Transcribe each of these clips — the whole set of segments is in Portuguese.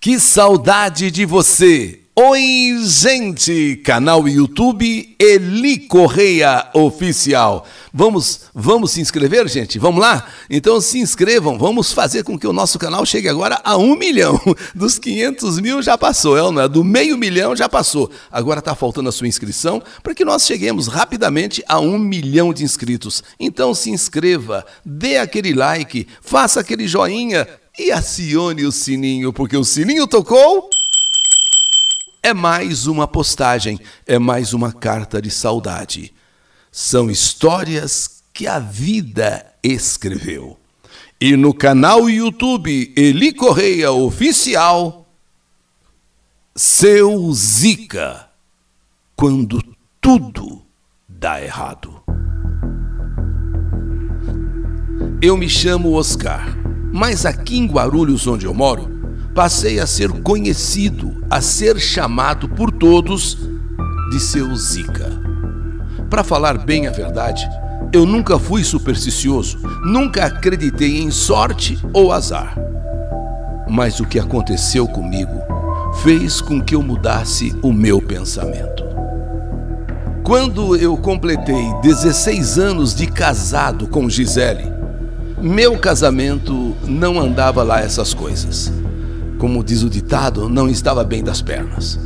Que saudade de você! Oi, gente! Canal YouTube Eli Correia Oficial. Vamos se inscrever, gente? Vamos lá? Então se inscrevam, vamos fazer com que o nosso canal chegue agora a 1 milhão. Dos 500 mil já passou, não é? Do meio milhão já passou. Agora está faltando a sua inscrição para que nós cheguemos rapidamente a 1 milhão de inscritos. Então se inscreva, dê aquele like, faça aquele joinha e acione o sininho, porque o sininho tocou... É mais uma postagem, é mais uma carta de saudade. São histórias que a vida escreveu. E no canal YouTube Eli Correia Oficial, Seu Zica, quando tudo dá errado. Eu me chamo Oscar, mas aqui em Guarulhos, onde eu moro, passei a ser conhecido, a ser chamado por todos de Seu Zica. Para falar bem a verdade, eu nunca fui supersticioso, nunca acreditei em sorte ou azar. Mas o que aconteceu comigo fez com que eu mudasse o meu pensamento. Quando eu completei 16 anos de casado com Gisele, meu casamento não andava lá essas coisas. Como diz o ditado, não estava bem das pernas.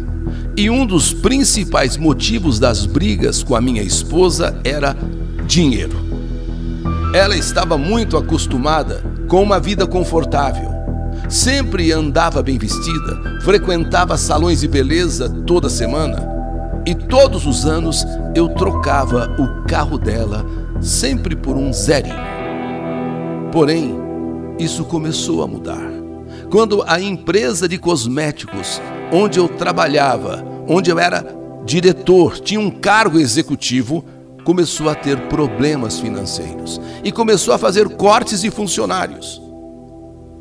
E um dos principais motivos das brigas com a minha esposa era dinheiro. Ela estava muito acostumada com uma vida confortável. Sempre andava bem vestida, frequentava salões de beleza toda semana. E todos os anos eu trocava o carro dela, sempre por um zerinho. Porém, isso começou a mudar. Quando a empresa de cosméticos, onde eu trabalhava, onde eu era diretor, tinha um cargo executivo, começou a ter problemas financeiros e começou a fazer cortes de funcionários.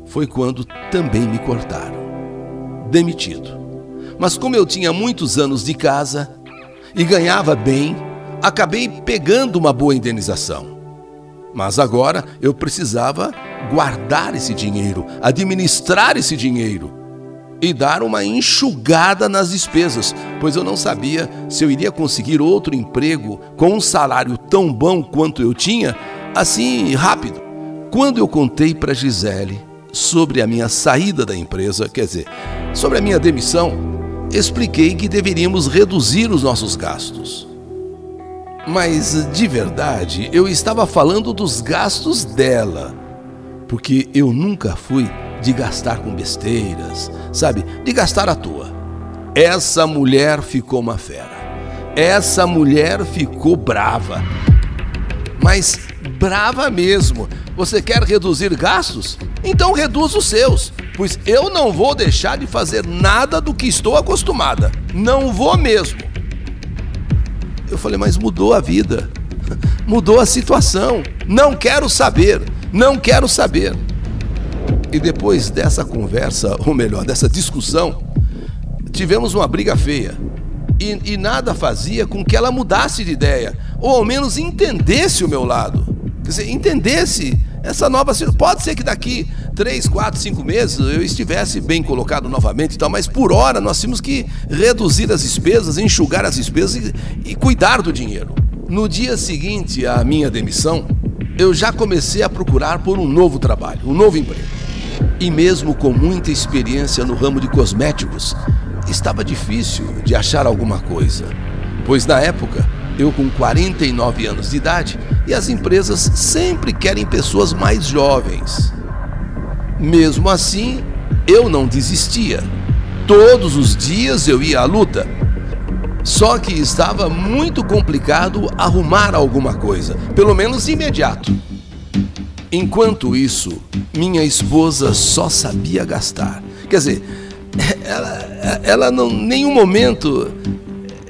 Foi quando também me cortaram, demitido. Mas como eu tinha muitos anos de casa e ganhava bem, acabei pegando uma boa indenização. Mas agora eu precisava guardar esse dinheiro, administrar esse dinheiro e dar uma enxugada nas despesas, pois eu não sabia se eu iria conseguir outro emprego com um salário tão bom quanto eu tinha, assim rápido. Quando eu contei para Gisele sobre a minha saída da empresa, quer dizer, sobre a minha demissão, expliquei que deveríamos reduzir os nossos gastos. Mas, de verdade, eu estava falando dos gastos dela, porque eu nunca fui de gastar com besteiras, sabe? De gastar à toa. Essa mulher ficou uma fera. Essa mulher ficou brava. Mas brava mesmo. Você quer reduzir gastos? Então reduza os seus, pois eu não vou deixar de fazer nada do que estou acostumada. Não vou mesmo. Eu falei, mas mudou a vida, mudou a situação, não quero saber, não quero saber. E depois dessa conversa, ou melhor, dessa discussão, tivemos uma briga feia. E nada fazia com que ela mudasse de ideia, ou ao menos entendesse o meu lado. Quer dizer, entendesse essa nova situação. Pode ser que daqui 3, 4, 5 meses eu estivesse bem colocado novamente e tal, mas por hora nós tínhamos que reduzir as despesas, enxugar as despesas e cuidar do dinheiro. No dia seguinte à minha demissão, eu já comecei a procurar por um novo trabalho, um novo emprego. E mesmo com muita experiência no ramo de cosméticos, estava difícil de achar alguma coisa, pois na época eu com 49 anos de idade e as empresas sempre querem pessoas mais jovens. Mesmo assim, eu não desistia. Todos os dias eu ia à luta. Só que estava muito complicado arrumar alguma coisa, pelo menos imediato. Enquanto isso, minha esposa só sabia gastar. Quer dizer, ela não, em nenhum momento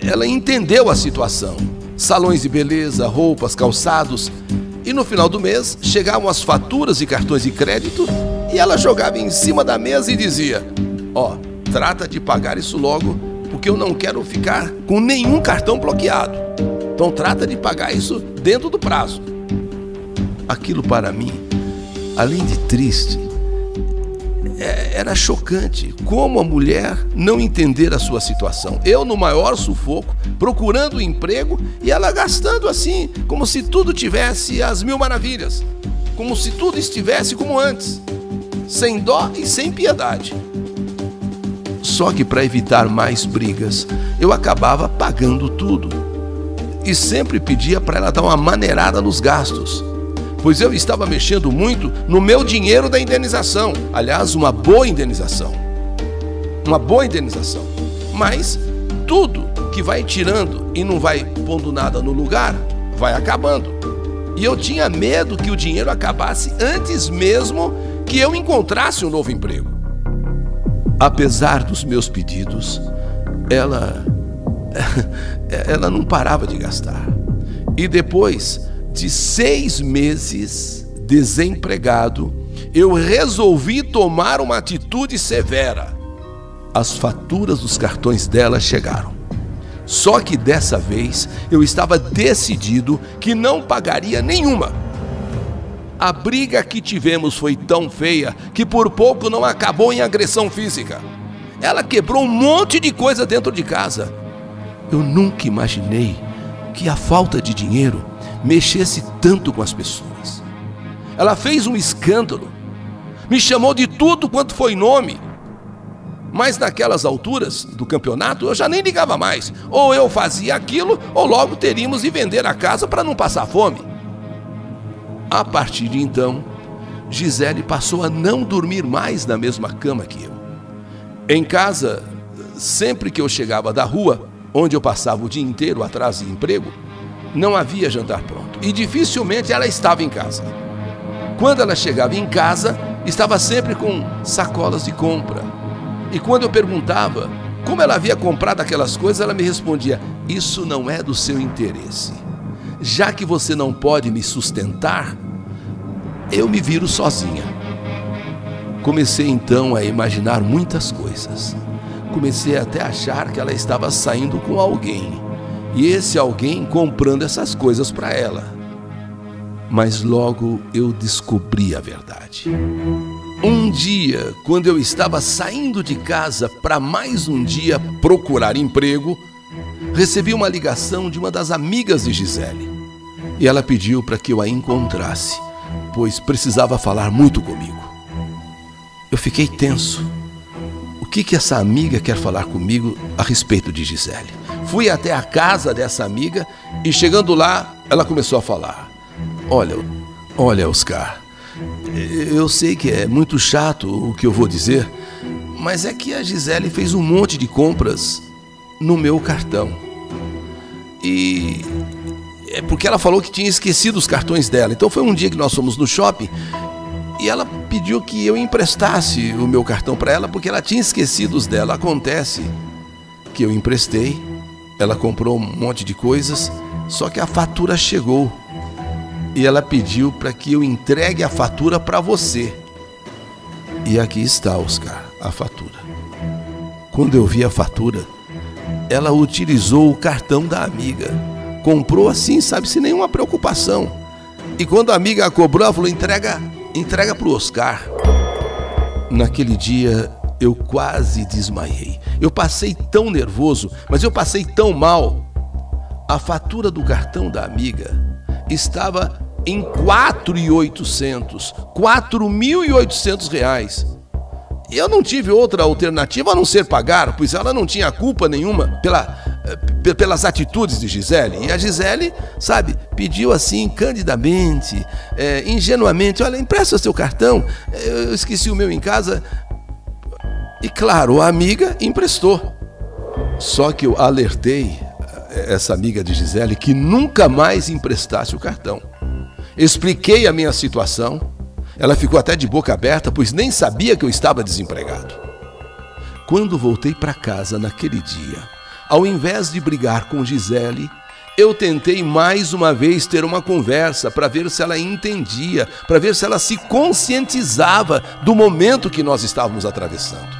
ela entendeu a situação. Salões de beleza, roupas, calçados. E no final do mês chegavam as faturas e cartões de crédito e ela jogava em cima da mesa e dizia: ó, trata de pagar isso logo, porque eu não quero ficar com nenhum cartão bloqueado. Então trata de pagar isso dentro do prazo. Aquilo para mim, além de triste, era chocante como a mulher não entender a sua situação. Eu no maior sufoco, procurando emprego, e ela gastando assim, como se tudo tivesse às mil maravilhas, como se tudo estivesse como antes, sem dó e sem piedade. Só que para evitar mais brigas, eu acabava pagando tudo e sempre pedia para ela dar uma maneirada nos gastos, pois eu estava mexendo muito no meu dinheiro da indenização. Aliás, uma boa indenização. Mas tudo que vai tirando e não vai pondo nada no lugar, vai acabando. E eu tinha medo que o dinheiro acabasse antes mesmo que eu encontrasse um novo emprego. Apesar dos meus pedidos, ela não parava de gastar. E depois de 6 meses desempregado, eu resolvi tomar uma atitude severa. As faturas dos cartões dela chegaram. Só que dessa vez eu estava decidido que não pagaria nenhuma. A briga que tivemos foi tão feia que por pouco não acabou em agressão física. Ela quebrou um monte de coisa dentro de casa. Eu nunca imaginei que a falta de dinheiro mexesse tanto com as pessoas. Ela fez um escândalo, me chamou de tudo quanto foi nome. Mas naquelas alturas do campeonato eu já nem ligava mais. Ou eu fazia aquilo, ou logo teríamos de vender a casa para não passar fome. A partir de então, Gisele passou a não dormir mais na mesma cama que eu. Em casa, sempre que eu chegava da rua, onde eu passava o dia inteiro atrás de emprego, não havia jantar pronto e dificilmente ela estava em casa. Quando ela chegava em casa, estava sempre com sacolas de compra. E quando eu perguntava como ela havia comprado aquelas coisas, ela me respondia: isso não é do seu interesse. Já que você não pode me sustentar, eu me viro sozinha. Comecei então a imaginar muitas coisas. Comecei até a achar que ela estava saindo com alguém, e esse alguém comprando essas coisas para ela. Mas logo eu descobri a verdade. Um dia, quando eu estava saindo de casa para mais um dia procurar emprego, recebi uma ligação de uma das amigas de Gisele. E ela pediu para que eu a encontrasse, pois precisava falar muito comigo. Eu fiquei tenso. O que essa amiga quer falar comigo a respeito de Gisele? Fui até a casa dessa amiga e, chegando lá, ela começou a falar: Olha, Oscar, eu sei que é muito chato o que eu vou dizer, mas é que a Gisele fez um monte de compras no meu cartão. E é porque ela falou que tinha esquecido os cartões dela. Então foi um dia que nós fomos no shopping e ela pediu que eu emprestasse o meu cartão para ela porque ela tinha esquecido os dela. Acontece que eu emprestei, ela comprou um monte de coisas, só que a fatura chegou. E ela pediu para que eu entregue a fatura para você. E aqui está, Oscar, a fatura. Quando eu vi a fatura, ela utilizou o cartão da amiga. Comprou assim, sabe, sem nenhuma preocupação. E quando a amiga a cobrou, ela falou: entrega para o Oscar. Naquele dia, eu quase desmaiei. Eu passei tão nervoso, mas eu passei tão mal. A fatura do cartão da amiga estava em R$4.800 E eu não tive outra alternativa a não ser pagar, pois ela não tinha culpa nenhuma pelas atitudes de Gisele. E a Gisele, sabe, pediu assim, candidamente, ingenuamente: olha, empresta seu cartão, eu esqueci o meu em casa. E claro, a amiga emprestou. Só que eu alertei essa amiga de Gisele que nunca mais emprestasse o cartão. Expliquei a minha situação. Ela ficou até de boca aberta, pois nem sabia que eu estava desempregado. Quando voltei para casa naquele dia, ao invés de brigar com Gisele, eu tentei mais uma vez ter uma conversa para ver se ela entendia, para ver se ela se conscientizava do momento que nós estávamos atravessando.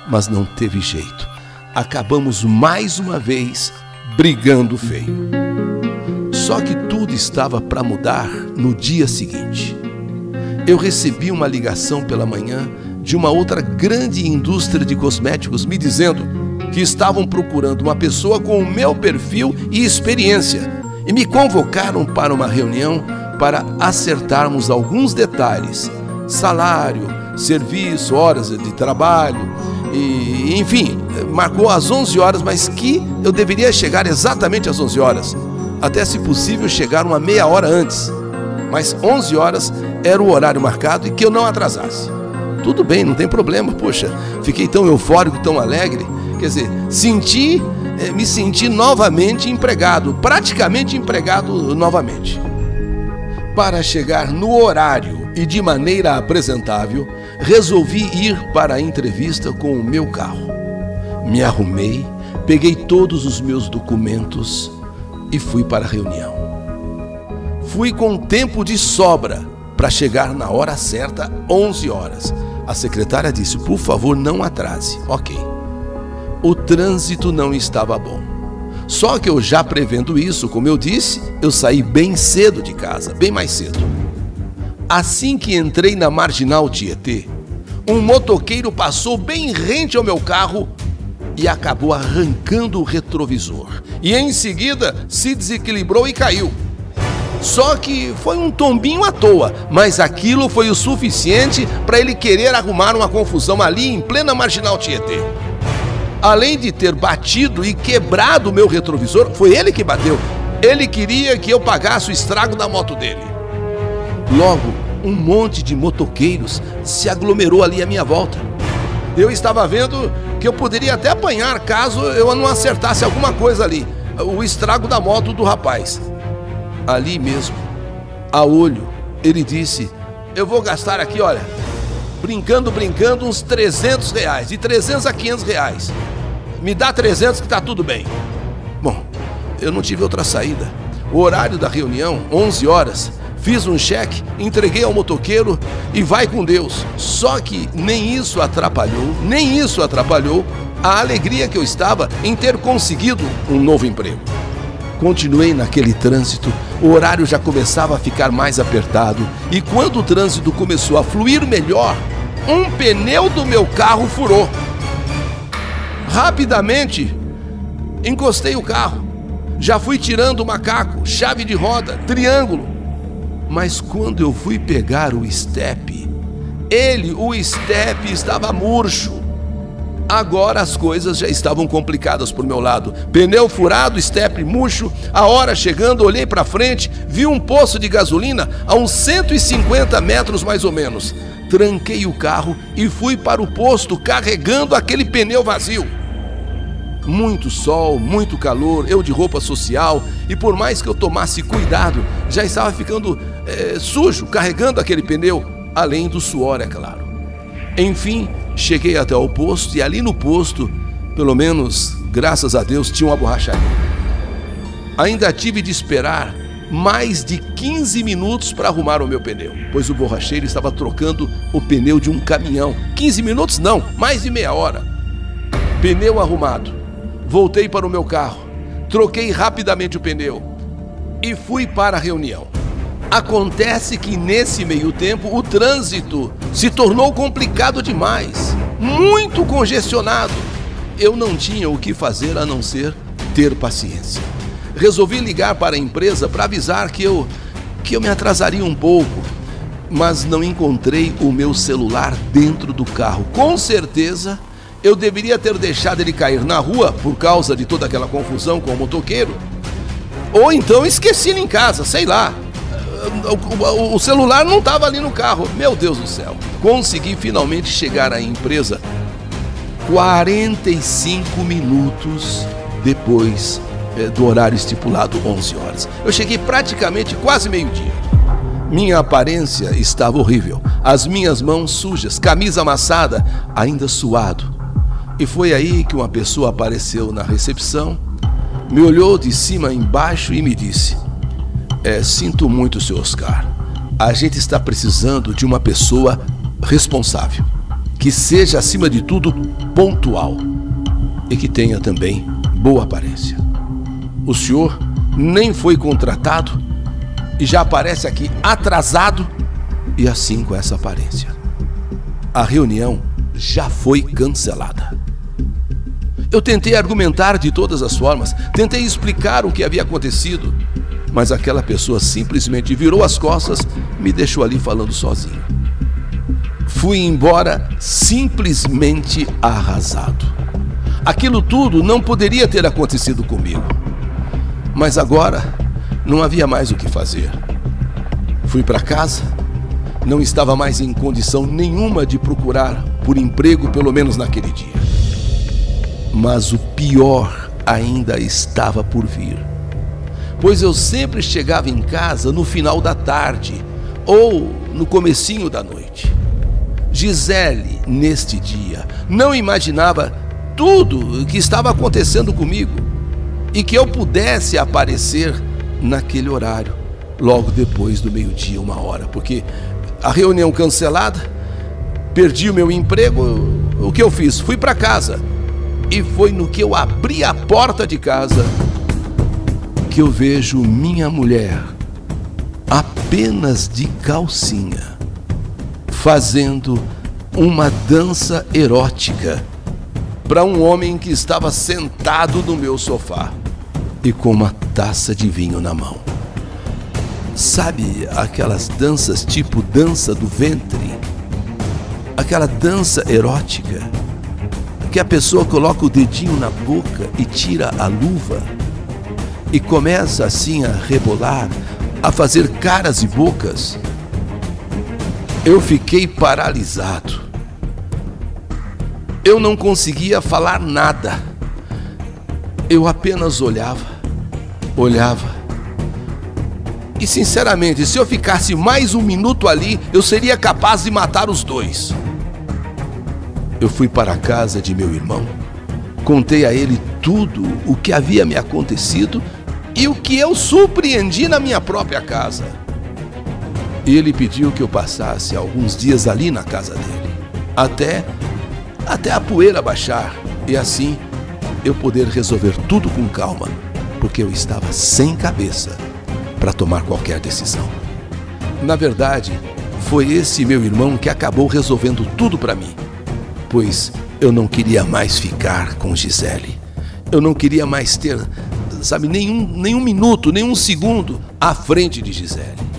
Mas não teve jeito. Acabamos mais uma vez brigando feio. Só que tudo estava para mudar no dia seguinte. Eu recebi uma ligação pela manhã de uma outra grande indústria de cosméticos me dizendo que estavam procurando uma pessoa com o meu perfil e experiência e me convocaram para uma reunião para acertarmos alguns detalhes: salário, serviço, horas de trabalho, e, enfim, marcou às 11 horas, mas que eu deveria chegar exatamente às 11 horas, até se possível chegar uma meia hora antes, mas 11 horas era o horário marcado e que eu não atrasasse. Tudo bem, não tem problema, poxa, fiquei tão eufórico, tão alegre, quer dizer, me senti novamente empregado, praticamente empregado novamente. Para chegar no horário e de maneira apresentável, resolvi ir para a entrevista com o meu carro. Me arrumei, peguei todos os meus documentos e fui para a reunião. Fui com tempo de sobra para chegar na hora certa, 11 horas. A secretária disse: por favor, não atrase. Ok. O trânsito não estava bom. Só que eu já prevendo isso, como eu disse, eu saí bem cedo de casa, bem mais cedo. Assim que entrei na Marginal Tietê, um motoqueiro passou bem rente ao meu carro e acabou arrancando o retrovisor. E em seguida se desequilibrou e caiu. Só que foi um tombinho à toa, mas aquilo foi o suficiente para ele querer arrumar uma confusão ali em plena Marginal Tietê. Além de ter batido e quebrado o meu retrovisor, foi ele que bateu. Ele queria que eu pagasse o estrago da moto dele. Logo, um monte de motoqueiros se aglomerou ali à minha volta. Eu estava vendo que eu poderia até apanhar caso eu não acertasse alguma coisa ali, o estrago da moto do rapaz. Ali mesmo, a olho, ele disse: eu vou gastar aqui, olha, brincando, uns R$300, de 300 a 500 reais. Me dá 300 que tá tudo bem. Bom, eu não tive outra saída. O horário da reunião, 11 horas, fiz um cheque, entreguei ao motoqueiro e vai com Deus. Só que nem isso atrapalhou a alegria que eu estava em ter conseguido um novo emprego. Continuei naquele trânsito, o horário já começava a ficar mais apertado e quando o trânsito começou a fluir melhor, um pneu do meu carro furou. Rapidamente, encostei o carro, já fui tirando o macaco, chave de roda, triângulo. Mas quando eu fui pegar o estepe, o estepe estava murcho. Agora as coisas já estavam complicadas por meu lado. Pneu furado, estepe murcho, a hora chegando, olhei para frente, vi um poço de gasolina a uns 150 metros mais ou menos. Tranquei o carro e fui para o posto carregando aquele pneu vazio. Muito sol, muito calor, eu de roupa social, e por mais que eu tomasse cuidado, já estava ficando sujo carregando aquele pneu, além do suor, é claro. Enfim, cheguei até o posto e ali no posto, pelo menos, graças a Deus, tinha uma borracharia. Ainda tive de esperar mais de 15 minutos para arrumar o meu pneu, pois o borracheiro estava trocando o pneu de um caminhão. 15 minutos não, mais de meia hora. Pneu arrumado. Voltei para o meu carro, troquei rapidamente o pneu e fui para a reunião. Acontece que nesse meio tempo o trânsito se tornou complicado demais, muito congestionado. Eu não tinha o que fazer a não ser ter paciência. Resolvi ligar para a empresa para avisar que eu me atrasaria um pouco, mas não encontrei o meu celular dentro do carro. Com certeza eu deveria ter deixado ele cair na rua por causa de toda aquela confusão com o motoqueiro. Ou então esqueci ele em casa, sei lá. O celular não estava ali no carro. Meu Deus do céu. Consegui finalmente chegar à empresa 45 minutos depois do horário estipulado, 11 horas. Eu cheguei praticamente quase meio-dia. Minha aparência estava horrível. As minhas mãos sujas, camisa amassada, ainda suado. E foi aí que uma pessoa apareceu na recepção, me olhou de cima a embaixo e me disse: sinto muito, Sr. Oscar. A gente está precisando de uma pessoa responsável, que seja, acima de tudo, pontual e que tenha também boa aparência. O senhor nem foi contratado e já aparece aqui atrasado e assim com essa aparência. A reunião já foi cancelada. Eu tentei argumentar de todas as formas, tentei explicar o que havia acontecido, mas aquela pessoa simplesmente virou as costas e me deixou ali falando sozinho. Fui embora simplesmente arrasado. Aquilo tudo não poderia ter acontecido comigo. Mas agora não havia mais o que fazer. Fui para casa, não estava mais em condição nenhuma de procurar por emprego, pelo menos naquele dia. Mas o pior ainda estava por vir, pois eu sempre chegava em casa no final da tarde ou no comecinho da noite. Gisele, neste dia, não imaginava tudo o que estava acontecendo comigo e que eu pudesse aparecer naquele horário, logo depois do meio-dia, 1h, porque a reunião cancelada, perdi o meu emprego. O que eu fiz? Fui para casa. E foi no que eu abri a porta de casa que eu vejo minha mulher, apenas de calcinha, fazendo uma dança erótica para um homem que estava sentado no meu sofá e com uma taça de vinho na mão. Sabe aquelas danças tipo dança do ventre? Aquela dança erótica que a pessoa coloca o dedinho na boca e tira a luva e começa assim a rebolar, a fazer caras e bocas. Eu fiquei paralisado. Eu não conseguia falar nada. Eu apenas olhava. E sinceramente, se eu ficasse mais 1 minuto ali, eu seria capaz de matar os dois. Eu fui para a casa de meu irmão, contei a ele tudo o que havia me acontecido e o que eu surpreendi na minha própria casa. Ele pediu que eu passasse alguns dias ali na casa dele, até a poeira baixar e assim eu poder resolver tudo com calma, porque eu estava sem cabeça para tomar qualquer decisão. Na verdade, foi esse meu irmão que acabou resolvendo tudo para mim, pois eu não queria mais ficar com Gisele. Eu não queria mais ter, nenhum minuto, nenhum segundo à frente de Gisele.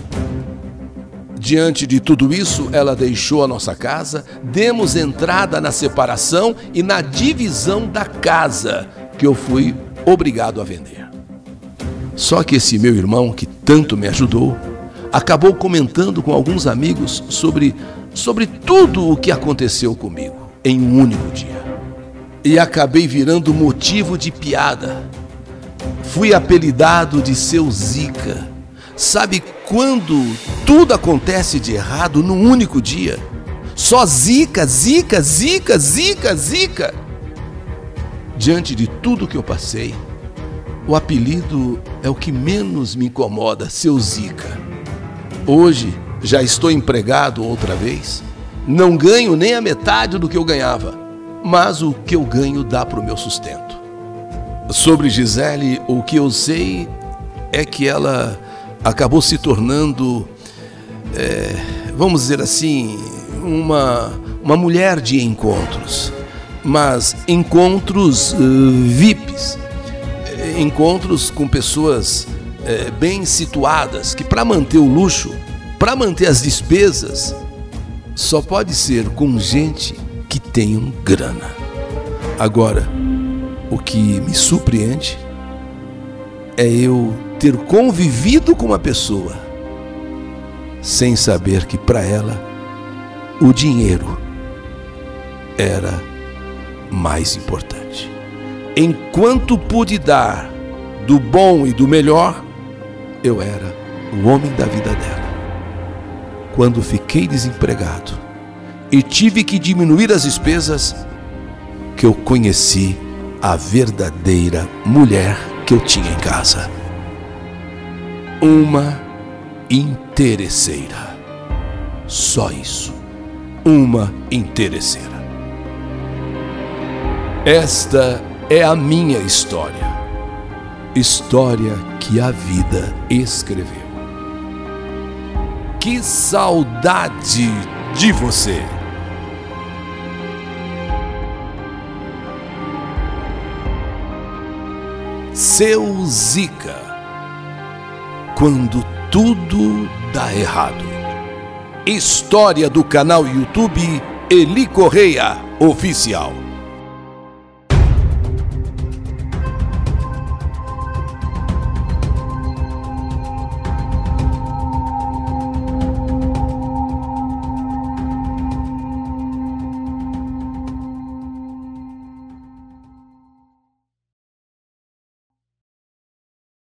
Diante de tudo isso, ela deixou a nossa casa, demos entrada na separação e na divisão da casa, que eu fui obrigado a vender. Só que esse meu irmão, que tanto me ajudou, acabou comentando com alguns amigos sobre tudo o que aconteceu comigo em um único dia. E acabei virando motivo de piada. Fui apelidado de seu Zica. Sabe quando tudo acontece de errado num único dia? Só zica, zica, zica, zica, zica. Diante de tudo que eu passei, o apelido é o que menos me incomoda, seu Zica. Hoje já estou empregado outra vez. Não ganho nem a metade do que eu ganhava, mas o que eu ganho dá para o meu sustento. Sobre Gisele, o que eu sei é que ela acabou se tornando, vamos dizer assim, uma mulher de encontros, mas encontros VIPs, encontros com pessoas bem situadas, que para manter o luxo, para manter as despesas, só pode ser com gente que tenha grana. Agora, o que me surpreende é eu ter convivido com uma pessoa sem saber que para ela o dinheiro era mais importante. Enquanto pude dar do bom e do melhor, eu era o homem da vida dela. Quando fiquei desempregado e tive que diminuir as despesas, que eu conheci a verdadeira mulher que eu tinha em casa. Uma interesseira. Só isso. Uma interesseira. Esta é a minha história. História que a vida escreveu. Que saudade de você! Seu Zika. Quando tudo dá errado. História do canal YouTube Eli Correia Oficial.